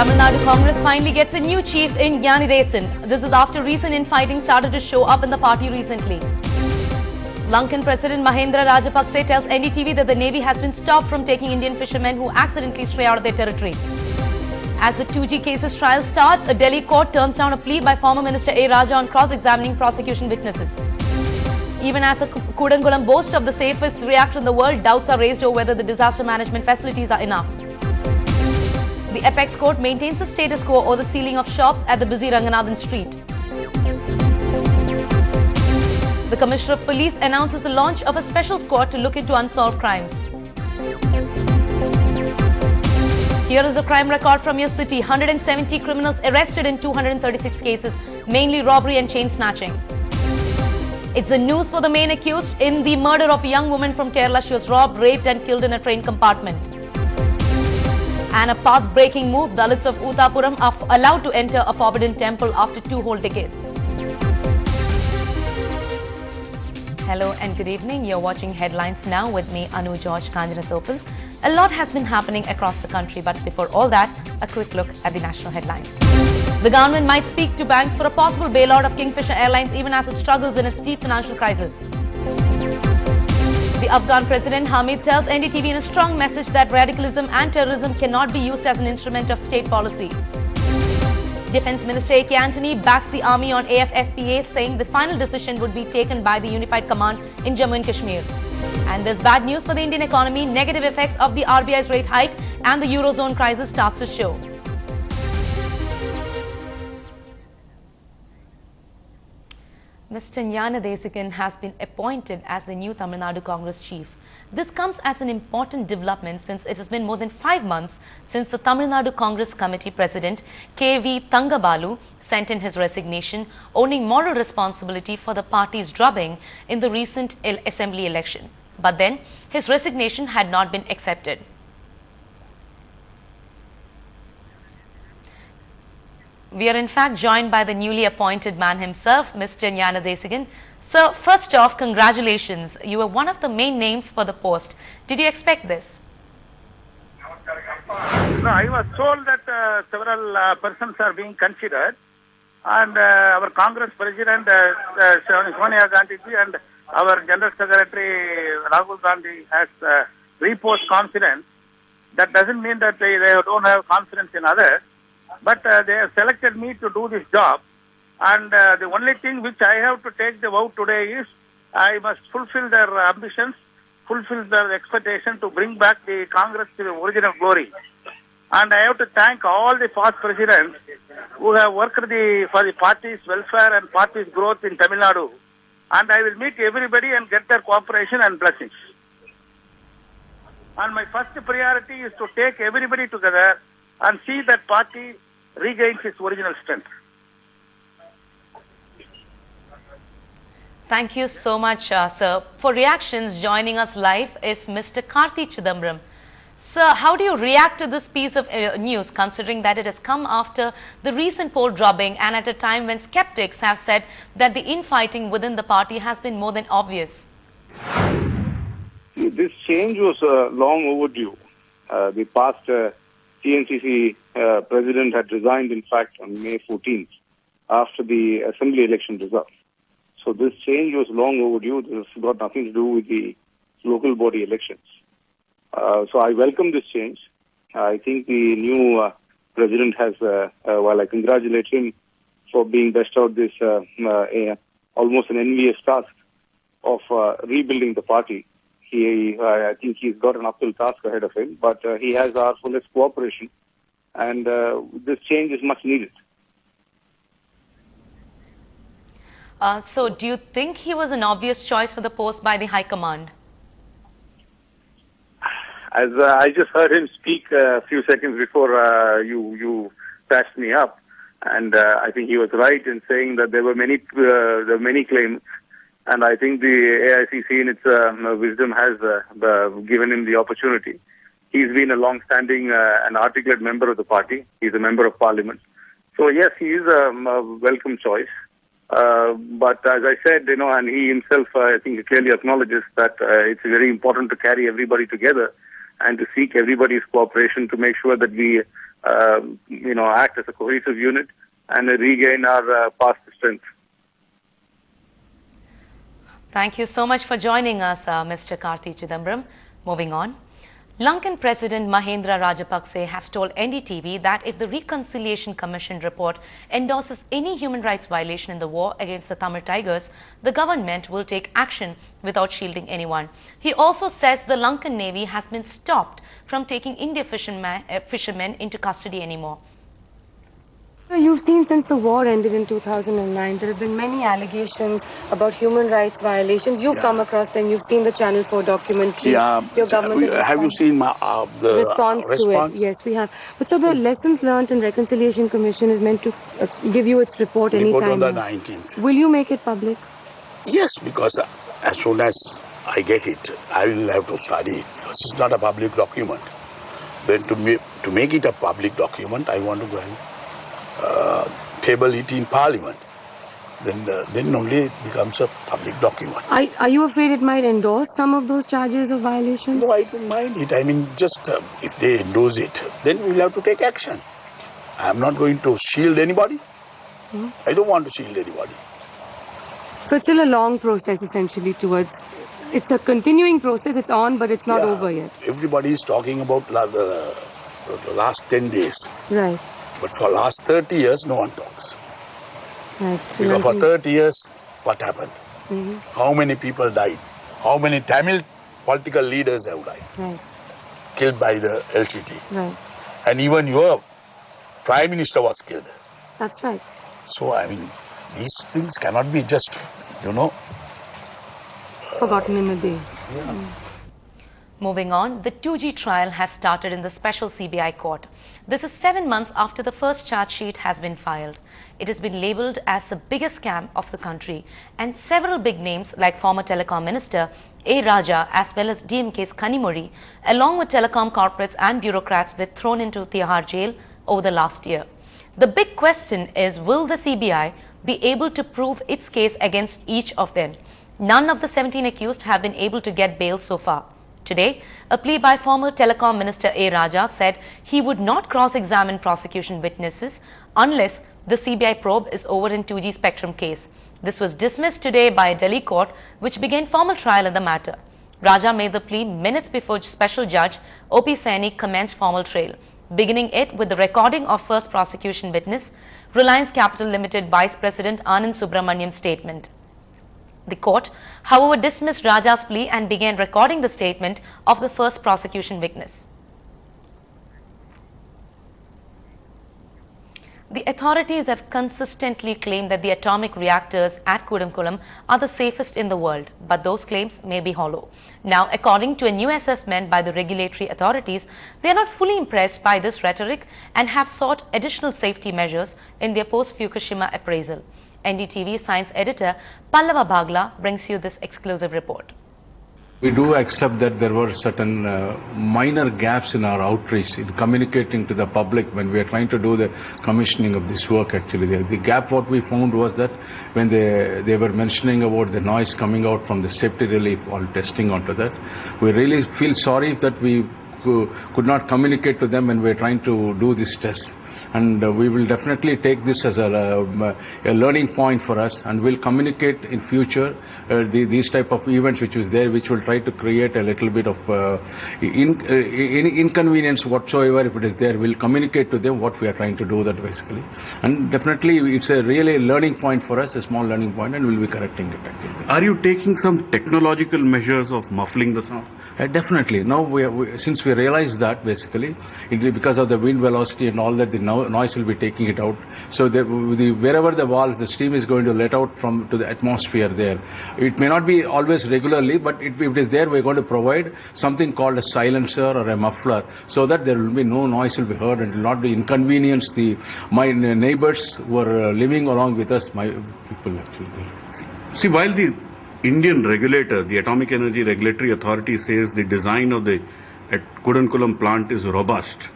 Tamil Nadu Congress finally gets a new chief in Gnanidesan. This is after recent infighting started to show up in the party recently. Lankan President Mahendra Rajapakse tells NDTV that the Navy has been stopped from taking Indian fishermen who accidentally stray out of their territory. As the 2G cases trial starts, a Delhi court turns down a plea by former Minister A. Raja on cross-examining prosecution witnesses. Even as a Kudankulam boasts of the safest reactor in the world, doubts are raised over whether the disaster management facilities are enough. The Apex Court maintains the status quo over the sealing of shops at the busy Ranganathan Street. The Commissioner of Police announces the launch of a special squad to look into unsolved crimes. Here is a crime record from your city. 170 criminals arrested in 236 cases, mainly robbery and chain snatching. It's the news for the main accused in the murder of a young woman from Kerala. She was robbed, raped and killed in a train compartment. And a path-breaking move, Dalits of Uttapuram are allowed to enter a forbidden temple after 2 whole decades. Hello and good evening. You're watching Headlines Now with me, Anu George Kanjanathopal. A lot has been happening across the country, but before all that, a quick look at the national headlines. The government might speak to banks for a possible bailout of Kingfisher Airlines even as it struggles in its deep financial crisis. The Afghan President Hamid tells NDTV in a strong message that radicalism and terrorism cannot be used as an instrument of state policy. Defence Minister A.K. Antony backs the army on AFSPA, saying the final decision would be taken by the Unified Command in Jammu and Kashmir. And there's bad news for the Indian economy. Negative effects of the RBI's rate hike and the Eurozone crisis starts to show. Mr. Gnanidesan has been appointed as the new Tamil Nadu Congress chief. This comes as an important development since it has been more than 5 months since the Tamil Nadu Congress Committee President K.V. Thangabalu sent in his resignation, owning moral responsibility for the party's drubbing in the recent assembly election. But then, his resignation had not been accepted. We are in fact joined by the newly appointed man himself, Mr. Gnanidesan. Sir, first off, congratulations. You were one of the main names for the post. Did you expect this? No, I was told that several persons are being considered, and our Congress President Sonia Gandhi and our General Secretary Rahul Gandhi has reposed confidence. That doesn't mean that they don't have confidence in others. But they have selected me to do this job, and the only thing which I have to take the vow today is I must fulfill their ambitions, fulfill their expectation to bring back the Congress to the original glory. And I have to thank all the past presidents who have worked for the party's welfare and party's growth in Tamil Nadu. And I will meet everybody and get their cooperation and blessings. And my first priority is to take everybody together and see that party regains its original strength. Thank you so much, sir. For reactions, joining us live is Mr. Karthi Chidambaram. Sir, how do you react to this piece of news, considering that it has come after the recent poll drubbing and at a time when skeptics have said that the infighting within the party has been more than obvious? This change was long overdue. The past TNCC president had resigned, in fact, on May 14th after the assembly election results. So this change was long overdue. This has got nothing to do with the local body elections. So I welcome this change. I think the new president has, while I congratulate him for being best out this almost an envious task of rebuilding the party. I think he's got an uphill task ahead of him, but he has our fullest cooperation, and this change is much needed. So do you think he was an obvious choice for the post by the High Command? As I just heard him speak a few seconds before you patched me up, and I think he was right in saying that there were many claims. And I think the AICC in its wisdom has given him the opportunity. He's been a long-standing and articulate member of the party. He's a member of parliament. So yes, he is a welcome choice. But as I said, and he himself, I think, clearly acknowledges that it's very important to carry everybody together and to seek everybody's cooperation to make sure that we, act as a cohesive unit and regain our past strength. Thank you so much for joining us, Mr. Karthi Chidambaram. Moving on. Lankan President Mahendra Rajapakse has told NDTV that if the Reconciliation Commission report endorses any human rights violation in the war against the Tamil Tigers, the government will take action without shielding anyone. He also says the Lankan Navy has been stopped from taking Indian fishermen into custody anymore. You've seen since the war ended in 2009, there have been many allegations about human rights violations. You've come across them. You've seen the Channel 4 documentary. Yeah. Your government have you seen the response to it? Yes, we have. But so the lessons learned and Reconciliation Commission is meant to give you its report anytime. On the 19th. Will you make it public? Yes, because as soon as I get it, I will have to study it. Because it's not a public document. Then to make it a public document, I want to go and table it in Parliament. Then only it becomes a public document. Are you afraid it might endorse some of those charges of violations? No, I don't mind it. I mean, just if they endorse it, then we will have to take action. I am not going to shield anybody. I don't want to shield anybody. So it's still a long process essentially towards... It's a continuing process, it's on, but it's not over yet. Everybody is talking about the last 10 days. Right. But for last 30 years, no one talks. Right. Because for 30 years, what happened? How many people died? How many Tamil political leaders have died? Right. Killed by the LTT. Right. And even your Prime Minister was killed. That's right. So, I mean, these things cannot be just, forgotten in a day. Yeah. Moving on, the 2G trial has started in the special CBI court. This is 7 months after the first charge sheet has been filed. It has been labelled as the biggest scam of the country, and several big names like former Telecom Minister A. Raja as well as DMK's Kanimuri, along with telecom corporates and bureaucrats, were thrown into Tihar jail over the last year. The big question is, will the CBI be able to prove its case against each of them? None of the 17 accused have been able to get bail so far. Today, a plea by former Telecom Minister A. Raja said he would not cross-examine prosecution witnesses unless the CBI probe is over in 2G Spectrum case. This was dismissed today by a Delhi court which began formal trial in the matter. Raja made the plea minutes before Special Judge O.P. Saini commenced formal trial, beginning it with the recording of first prosecution witness, Reliance Capital Limited Vice President Anand Subramaniam's statement. The court, however, dismissed Raja's plea and began recording the statement of the first prosecution witness. The authorities have consistently claimed that the atomic reactors at Kudamkulam are the safest in the world, but those claims may be hollow. Now, according to a new assessment by the regulatory authorities, they are not fully impressed by this rhetoric and have sought additional safety measures in their post-Fukushima appraisal. NDTV science editor Pallava Bhagla brings you this exclusive report. We do accept that there were certain minor gaps in our outreach in communicating to the public when we are trying to do the commissioning of this work. Actually, the gap what we found was that when they were mentioning about the noise coming out from the safety relief while testing onto that, we really feel sorry that we could not communicate to them when we are trying to do this test. And we will definitely take this as a learning point for us, and we'll communicate in future these type of events which is there, which will try to create a little bit of inconvenience whatsoever. If it is there, we'll communicate to them what we are trying to do that basically. And definitely it's a really learning point for us, a small learning point, and we'll be correcting it. Actually. Are you taking some technological measures of muffling the sound? Definitely. Now, since we realize that basically, because of the wind velocity and all that, the noise will be taking it out. So wherever the walls, the steam is going to let out to the atmosphere there. It may not be always regularly, but if it is there, we're going to provide something called a silencer or a muffler, so that there will be no noise will be heard and will not be inconvenience my neighbors who are living along with us, my people actually there. See, while the Indian regulator, the Atomic Energy Regulatory Authority, says the design of the Kudankulam plant is robust,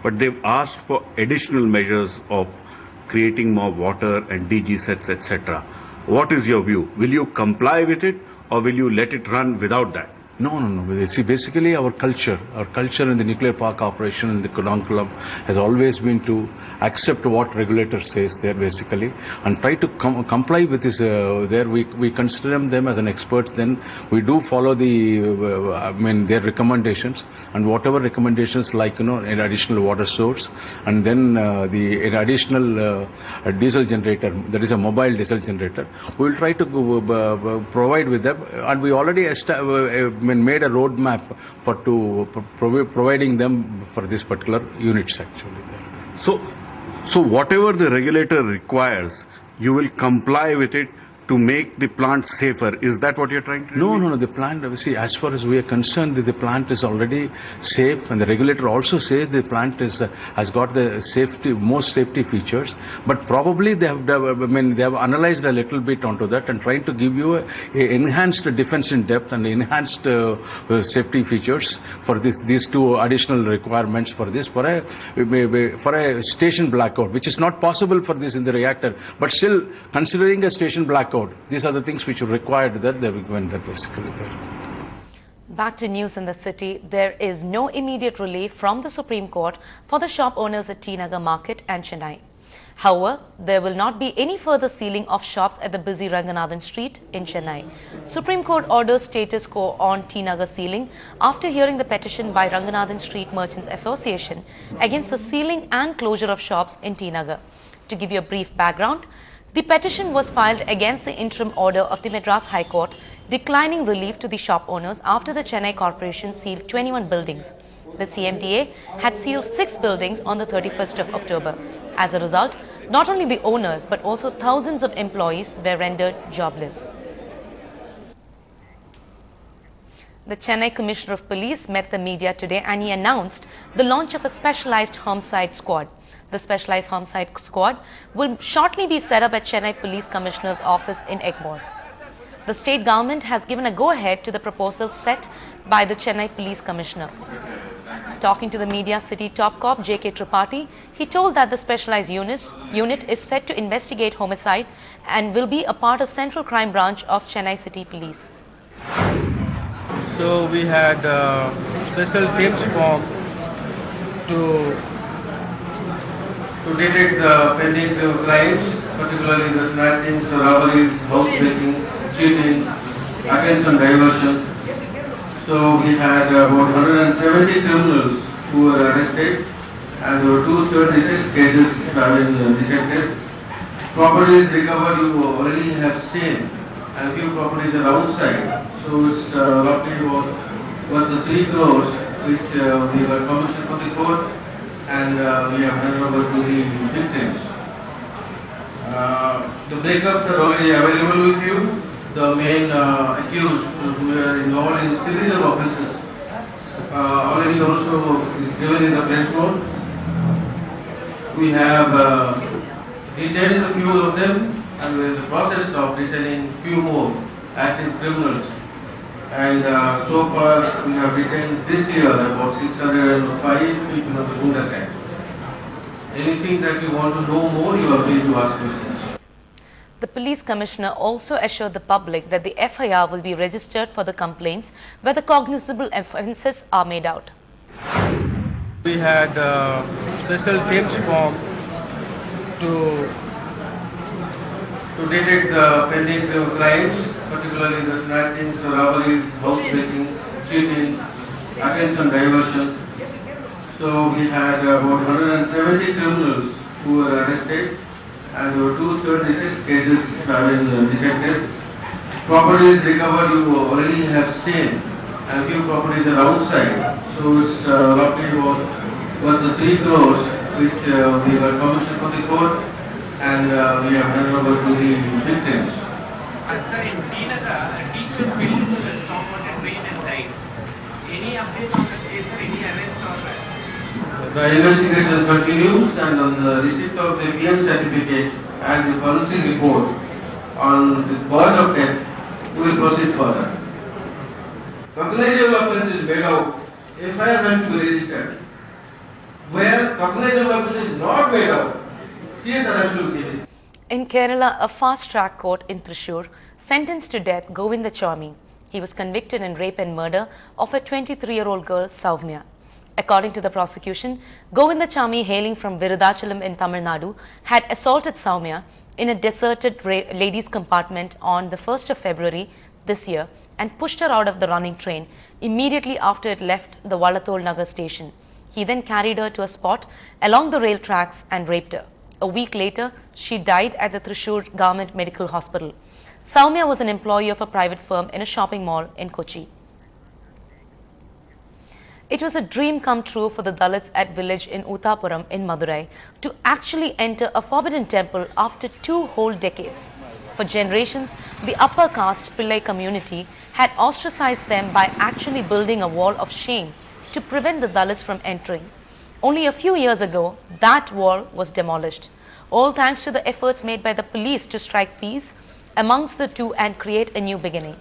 but they've asked for additional measures of creating more water and DG sets, etc. What is your view? Will you comply with it, or will you let it run without that? No. See, basically our culture in the nuclear park operation in the Kudankulam has always been to accept what regulator says there basically and try to comply with this. There we consider them as an experts. Then we do follow their recommendations and whatever recommendations like an additional water source and then an additional diesel generator, that is a mobile diesel generator. We will try to provide with them, and we already made a roadmap for providing them for this particular units actually. So whatever the regulator requires, you will comply with it to make the plant safer. Is that what you're trying to do? No. The plant, see, as far as we are concerned, the plant is already safe, and the regulator also says the plant has got the most safety features. But probably they have analyzed a little bit onto that and trying to give you a enhanced defense in depth and enhanced safety features for these two additional requirements for a station blackout, which is not possible for this in the reactor. But still, considering a station blackout, these are the things which are required that they went there basically there. Back to news in the city. There is no immediate relief from the Supreme Court for the shop owners at T Nagar Market and Chennai. However, there will not be any further sealing of shops at the busy Ranganathan Street in Chennai. Supreme Court orders status quo on T Nagar sealing after hearing the petition by Ranganathan Street Merchants Association against the sealing and closure of shops in T Nagar. To give you a brief background, the petition was filed against the interim order of the Madras High Court declining relief to the shop owners after the Chennai Corporation sealed 21 buildings. The CMDA had sealed 6 buildings on the 31st of October. As a result, not only the owners but also thousands of employees were rendered jobless. The Chennai Commissioner of Police met the media today and he announced the launch of a specialized homicide squad. The specialized homicide squad will shortly be set up at Chennai Police Commissioner's office in Egmore. The state government has given a go-ahead to the proposal set by the Chennai Police Commissioner. Talking to the media city top cop J.K. Tripathi, he told that the specialized unit is set to investigate homicide and will be a part of Central Crime Branch of Chennai City Police. So we had special teams formed to detect the pending crimes, particularly the snatchings, robberies, housebreakings, cheatings, attempts on diversion. So we had about 170 criminals who were arrested and there were 236 cases have been detected. Properties recovered you already have seen and few properties are outside. So it's roughly was the 3 crores which we were commissioned for the court and we have handed over to the victims. The breakups are already available with you. The main accused who were involved in series of offences already also is given in the press note. We have detained a few of them and we are in the process of detaining few more active criminals. And so far we have detained this year about 605 people of the Gunda Act. Anything that you want to know more, you are free to ask questions. The police commissioner also assured the public that the FIR will be registered for the complaints where the cognizable offences are made out. We had special teams formed to detect the pending crimes, particularly the snatchings, robberies, housebreakings, cheatings, attempts on diversion. So we had about 170 criminals who were arrested and there were 236 cases have been detected. Properties recovered you already have seen and few properties are outside. So it's roughly was the 3 crores which we were commissioned for the court and we have handed over to the victims. Sir, in T Nagar, a teacher fell into the stormwater drain and died. Any update on the case or any arrest or The investigation continues and on the receipt of the PM certificate and the forensic report on the cause of death, we will proceed further. Cognizable offence is made out, FIR has to be registered. Where cognizable offence is not made out, CSR has to be given. In Kerala, a fast-track court in Thrissur sentenced to death Govinda Chami. He was convicted in rape and murder of a 23-year-old girl, Soumya. According to the prosecution, Govindachami, hailing from Virudachalam in Tamil Nadu, had assaulted Soumya in a deserted ladies' compartment on the 1st of February this year and pushed her out of the running train immediately after it left the Vallathol Nagar station. He then carried her to a spot along the rail tracks and raped her. A week later, she died at the Thrissur Government Medical Hospital. Soumya was an employee of a private firm in a shopping mall in Kochi. It was a dream come true for the Dalits at village in Uttapuram in Madurai to actually enter a forbidden temple after 2 whole decades. For generations, the upper caste Pillai community had ostracized them by actually building a wall of shame to prevent the Dalits from entering. Only a few years ago, that wall was demolished, all thanks to the efforts made by the police to strike peace amongst the two and create a new beginning.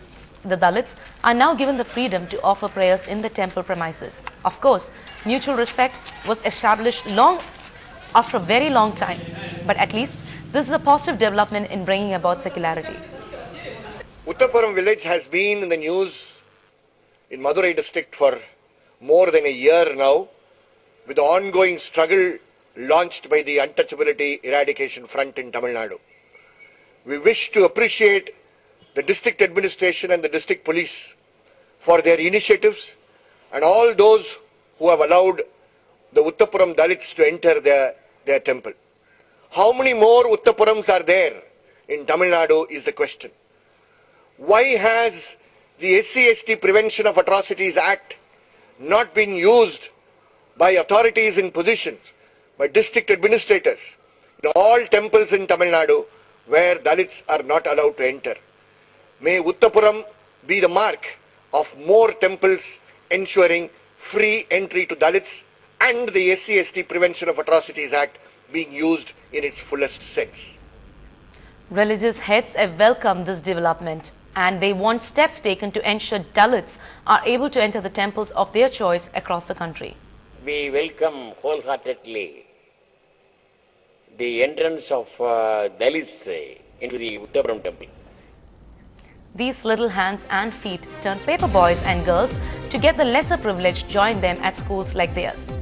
The Dalits are now given the freedom to offer prayers in the temple premises. Of course, mutual respect was established after a very long time, but at least this is a positive development in bringing about secularity. Uttapuram village has been in the news in Madurai district for more than a year now, with the ongoing struggle launched by the Untouchability Eradication Front in Tamil Nadu. We wish to appreciate the district administration and the district police for their initiatives and all those who have allowed the Uttapuram Dalits to enter their temple. How many more Uttapurams are there in Tamil Nadu is the question. Why has the SC/ST Prevention of Atrocities Act not been used by authorities in positions, by district administrators in all temples in Tamil Nadu where Dalits are not allowed to enter? May Uttapuram be the mark of more temples ensuring free entry to Dalits and the SC/ST Prevention of Atrocities Act being used in its fullest sense. Religious heads have welcomed this development and they want steps taken to ensure Dalits are able to enter the temples of their choice across the country. We welcome wholeheartedly the entrance of Dalits into the Uttapuram temple. These little hands and feet turn paper boys and girls to get the lesser privileged join them at schools like theirs.